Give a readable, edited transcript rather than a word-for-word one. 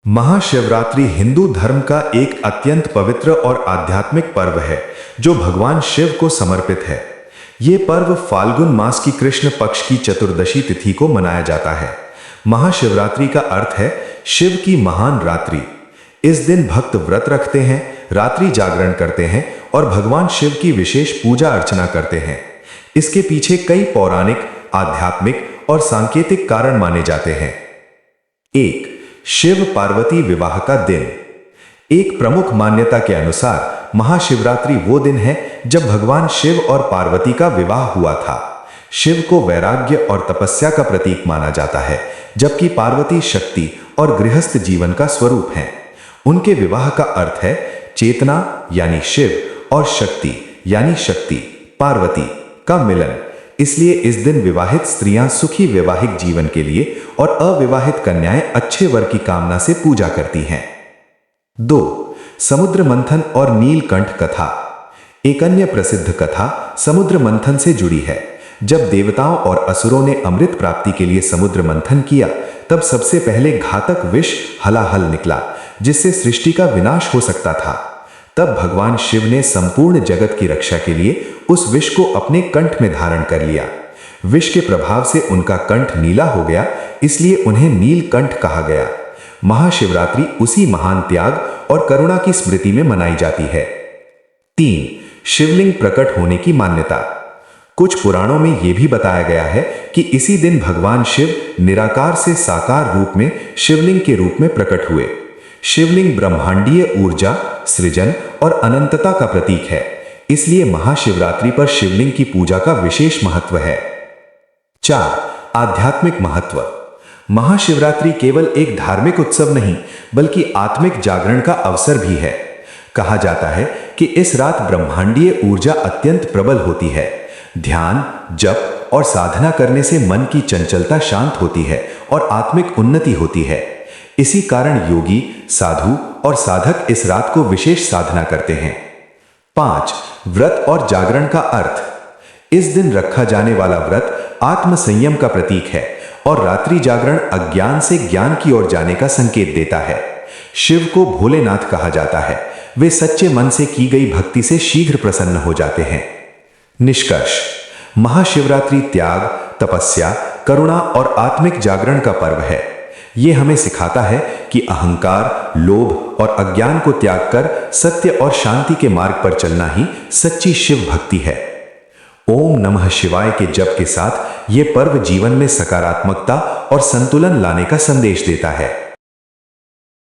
महाशिवरात्रि हिंदू धर्म का एक अत्यंत पवित्र और आध्यात्मिक पर्व है जो भगवान शिव को समर्पित है। ये पर्व फाल्गुन मास की कृष्ण पक्ष की चतुर्दशी तिथि को मनाया जाता है। महाशिवरात्रि का अर्थ है शिव की महान रात्रि। इस दिन भक्त व्रत रखते हैं, रात्रि जागरण करते हैं और भगवान शिव की विशेष पूजा अर्चना करते हैं। इसके पीछे कई पौराणिक, आध्यात्मिक और सांकेतिक कारण माने जाते हैं। 1. शिव पार्वती विवाह का दिन। एक प्रमुख मान्यता के अनुसार महाशिवरात्रि वो दिन है जब भगवान शिव और पार्वती का विवाह हुआ था। शिव को वैराग्य और तपस्या का प्रतीक माना जाता है, जबकि पार्वती शक्ति और गृहस्थ जीवन का स्वरूप हैं। उनके विवाह का अर्थ है चेतना यानी शिव और शक्ति यानी शक्ति पार्वती का मिलन। इसलिए इस दिन विवाहित स्त्रियां सुखी वैवाहिक जीवन के लिए और अविवाहित कन्याएं अच्छे वर की कामना से पूजा करती हैं। 2. समुद्र मंथन और नीलकंठ कथा। एक अन्य प्रसिद्ध कथा समुद्र मंथन से जुड़ी है। जब देवताओं और असुरों ने अमृत प्राप्ति के लिए समुद्र मंथन किया, तब सबसे पहले घातक विष हलाहल निकला, जिससे सृष्टि का विनाश हो सकता था। तब भगवान शिव ने संपूर्ण जगत की रक्षा के लिए उस विष को अपने कंठ में धारण कर लिया। विष के प्रभाव से उनका कंठ नीला हो गया, इसलिए उन्हें नीलकंठ कहा गया। महाशिवरात्रि उसी महान त्याग और करुणा की स्मृति में मनाई जाती है। 3. शिवलिंग प्रकट होने की मान्यता। कुछ पुराणों में यह भी बताया गया है कि इसी दिन भगवान शिव निराकार से साकार रूप में शिवलिंग के रूप में प्रकट हुए। शिवलिंग ब्रह्मांडीय ऊर्जा, सृजन और अनंतता का प्रतीक है, इसलिए महाशिवरात्रि पर शिवलिंग की पूजा का विशेष महत्व है। 4. आध्यात्मिक महत्व। महाशिवरात्रि केवल एक धार्मिक उत्सव नहीं, बल्कि आत्मिक जागरण का अवसर भी है। कहा जाता है कि इस रात ब्रह्मांडीय ऊर्जा अत्यंत प्रबल होती है। ध्यान, जप और साधना करने से मन की चंचलता शांत होती है और आत्मिक उन्नति होती है। इसी कारण योगी, साधु और साधक इस रात को विशेष साधना करते हैं। 5. व्रत और जागरण का अर्थ। इस दिन रखा जाने वाला व्रत आत्म संयम का प्रतीक है और रात्रि जागरण अज्ञान से ज्ञान की ओर जाने का संकेत देता है। शिव को भोलेनाथ कहा जाता है। वे सच्चे मन से की गई भक्ति से शीघ्र प्रसन्न हो जाते हैं। निष्कर्ष: महाशिवरात्रि त्याग, तपस्या, करुणा और आत्मिक जागरण का पर्व है। यह हमें सिखाता है कि अहंकार, लोभ और अज्ञान को त्याग कर सत्य और शांति के मार्ग पर चलना ही सच्ची शिव भक्ति है। ओम नमः शिवाय के जप के साथ यह पर्व जीवन में सकारात्मकता और संतुलन लाने का संदेश देता है।